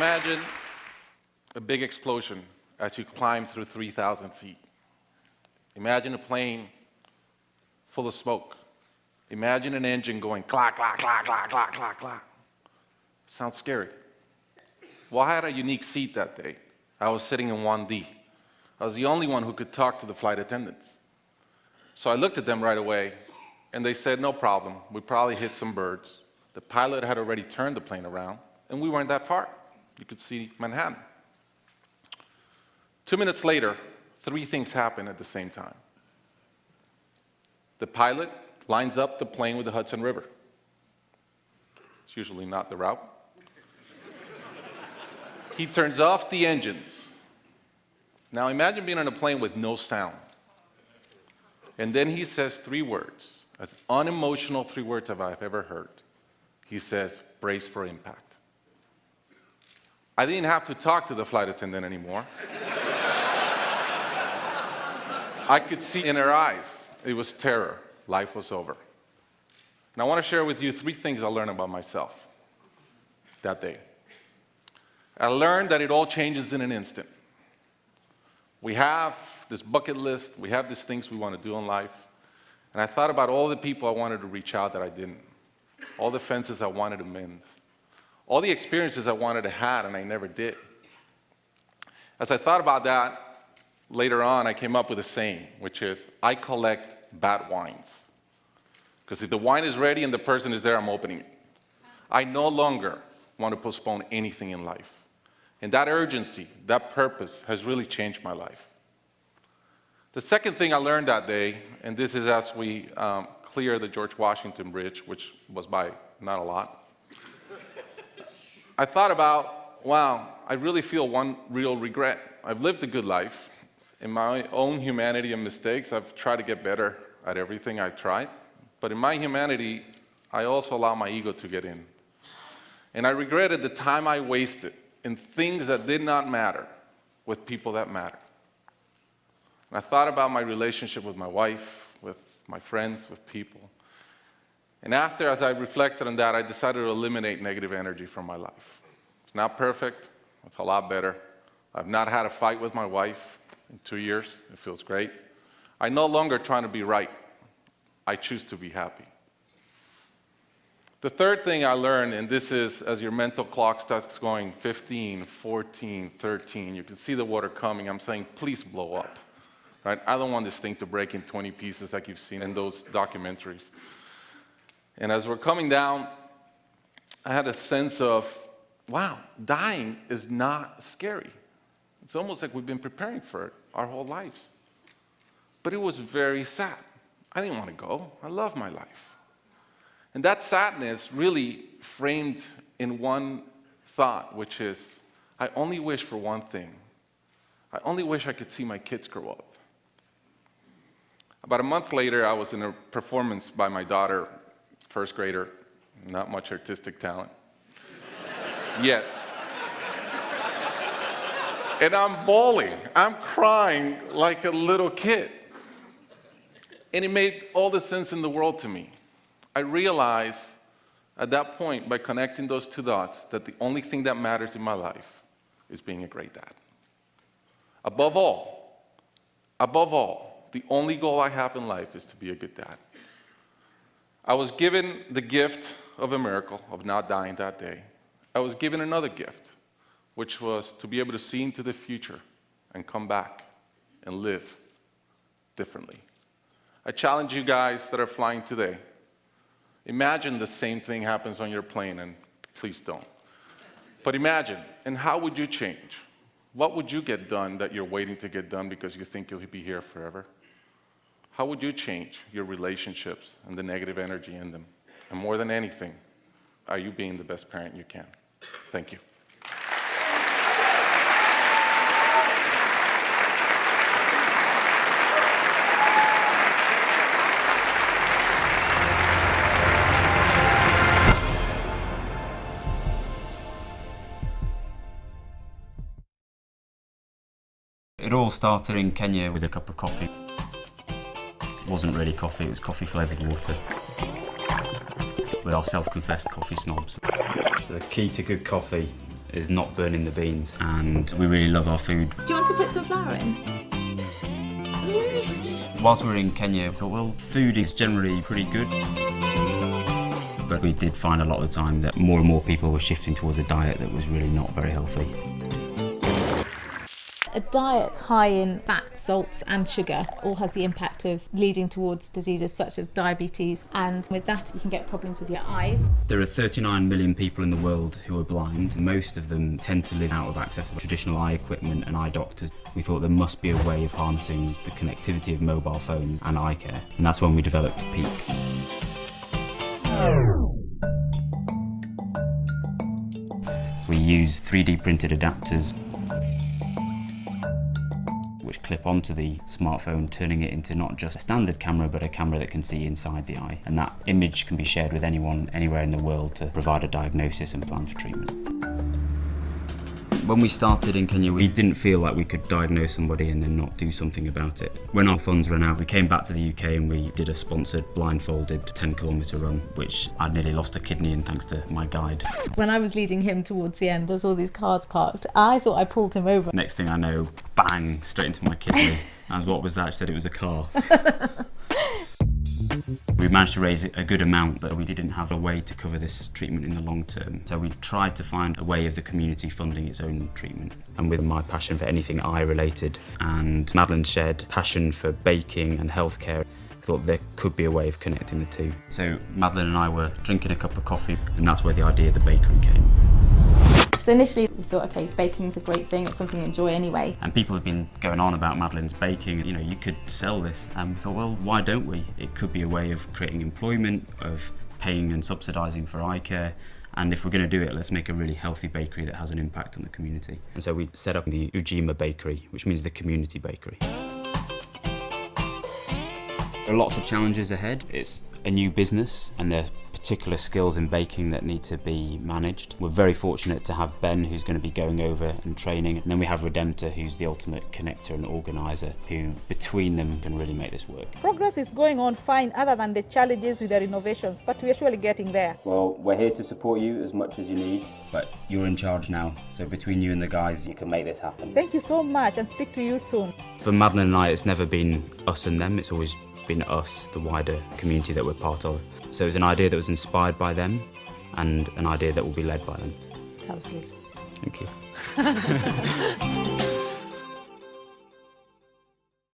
Imagine a big explosion as you climb through 3,000 feet. Imagine a plane full of smoke. Imagine an engine going clack, clack, clack, clack, clack, clack, clack. Sounds scary. Well, I had a unique seat that day. I was sitting in 1D. I was the only one who could talk to the flight attendants. So I looked at them right away, and they said, no problem. We probably hit some birds. The pilot had already turned the plane around, and we weren't that far. You could see Manhattan. 2 minutes later, 3 things happened at the same time. The pilot lines up the plane with the Hudson River. It's usually not the route. He turns off the engines. Now imagine being on a plane with no sound. And then he says 3 words, as unemotional 3 words as I've ever heard. He says, brace for impact. I didn't have to talk to the flight attendant anymore. I could see in her eyes, it was terror. Life was over. And I want to share with you 3 things I learned about myself that day. I learned that it all changes in an instant. We have this bucket list, we have these things we want to do in life, and I thought about all the people I wanted to reach out that I didn't, all the fences I wanted to mend, all the experiences I wanted to have and I never did. As I thought about that, later on I came up with a saying, which is, I collect bad wines. Because if the wine is ready and the person is there, I'm opening it. I no longer want to postpone anything in life. And that urgency, that purpose has really changed my life. The second thing I learned that day, and this is as we clear the George Washington Bridge, which was by not a lot, I thought about, wow, I really feel one real regret. I've lived a good life. In my own humanity and mistakes, I've tried to get better at everything I tried. But in my humanity, I also allow my ego to get in. And I regretted the time I wasted in things that did not matter with people that matter. And I thought about my relationship with my wife, with my friends, with people. And after, as I reflected on that, I decided to eliminate negative energy from my life. It's not perfect. It's a lot better. I've not had a fight with my wife in 2 years. It feels great. I'm no longer trying to be right. I choose to be happy. The third thing I learned, and this is as your mental clock starts going 15, 14, 13, you can see the water coming. I'm saying, please blow up. Right? I don't want this thing to break in 20 pieces like you've seen in those documentaries. And as we're coming down, I had a sense of, wow, dying is not scary. It's almost like we've been preparing for it our whole lives. But it was very sad. I didn't want to go. I love my life. And that sadness really framed in one thought, which is, I only wish for one thing. I only wish I could see my kids grow up. About a month later, I was in a performance by my daughter, first grader, not much artistic talent, yet. And I'm bawling, I'm crying like a little kid. And it made all the sense in the world to me. I realized at that point, by connecting those 2 dots, that the only thing that matters in my life is being a great dad. Above all, the only goal I have in life is to be a good dad. I was given the gift of a miracle, of not dying that day. I was given another gift, which was to be able to see into the future and come back and live differently. I challenge you guys that are flying today. Imagine the same thing happens on your plane, and please don't. But imagine, and how would you change? What would you get done that you're waiting to get done because you think you'll be here forever? How would you change your relationships and the negative energy in them? And more than anything, are you being the best parent you can? Thank you. It all started in Kenya with a cup of coffee. It wasn't really coffee, it was coffee-flavoured water. We are self-confessed coffee snobs. So the key to good coffee is not burning the beans, and we really love our food. Do you want to put some flour in? Whilst we were in Kenya, I thought, well, food is generally pretty good. But we did find a lot of the time that more and more people were shifting towards a diet that was really not very healthy. A diet high in fat, salts and sugar all has the impact of leading towards diseases such as diabetes, and with that you can get problems with your eyes. There are 39 million people in the world who are blind. Most of them tend to live out of access to traditional eye equipment and eye doctors. We thought there must be a way of harnessing the connectivity of mobile phones and eye care, and that's when we developed Peak. We use 3D printed adapters which clip onto the smartphone, turning it into not just a standard camera but a camera that can see inside the eye, and that image can be shared with anyone anywhere in the world to provide a diagnosis and plan for treatment. When we started in Kenya, we didn't feel like we could diagnose somebody and then not do something about it. When our funds ran out, we came back to the UK and we did a sponsored blindfolded 10-kilometre run, which I nearly lost a kidney in thanks to my guide. When I was leading him towards the end, there's all these cars parked. I thought I pulled him over. Next thing I know, bang, straight into my kidney. And what was that? She said it was a car. We managed to raise a good amount, but we didn't have a way to cover this treatment in the long term. So we tried to find a way of the community funding its own treatment. And with my passion for anything eye-related and Madeline's shared passion for baking and healthcare, I thought there could be a way of connecting the two. So Madeline and I were drinking a cup of coffee, and that's where the idea of the bakery came. So initially we thought, okay, baking's a great thing, it's something you enjoy anyway. And people have been going on about Madeline's baking, you know, you could sell this. And we thought, well, why don't we? It could be a way of creating employment, of paying and subsidising for eye care. And if we're going to do it, let's make a really healthy bakery that has an impact on the community. And so we set up the Ujima Bakery, which means the community bakery. There are lots of challenges ahead. It's a new business and there are particular skills in baking that need to be managed. We're very fortunate to have Ben, who's going to be going over and training, and then we have Redemptor, who's the ultimate connector and organiser, who between them can really make this work. Progress is going on fine other than the challenges with the renovations, but we're surely getting there. Well, we're here to support you as much as you need, but you're in charge now, so between you and the guys, you can make this happen. Thank you so much and speak to you soon. For Madeline and I, it's never been us and them, it's always been us, the wider community that we're part of. So it was an idea that was inspired by them and an idea that will be led by them. That was good. Thank you.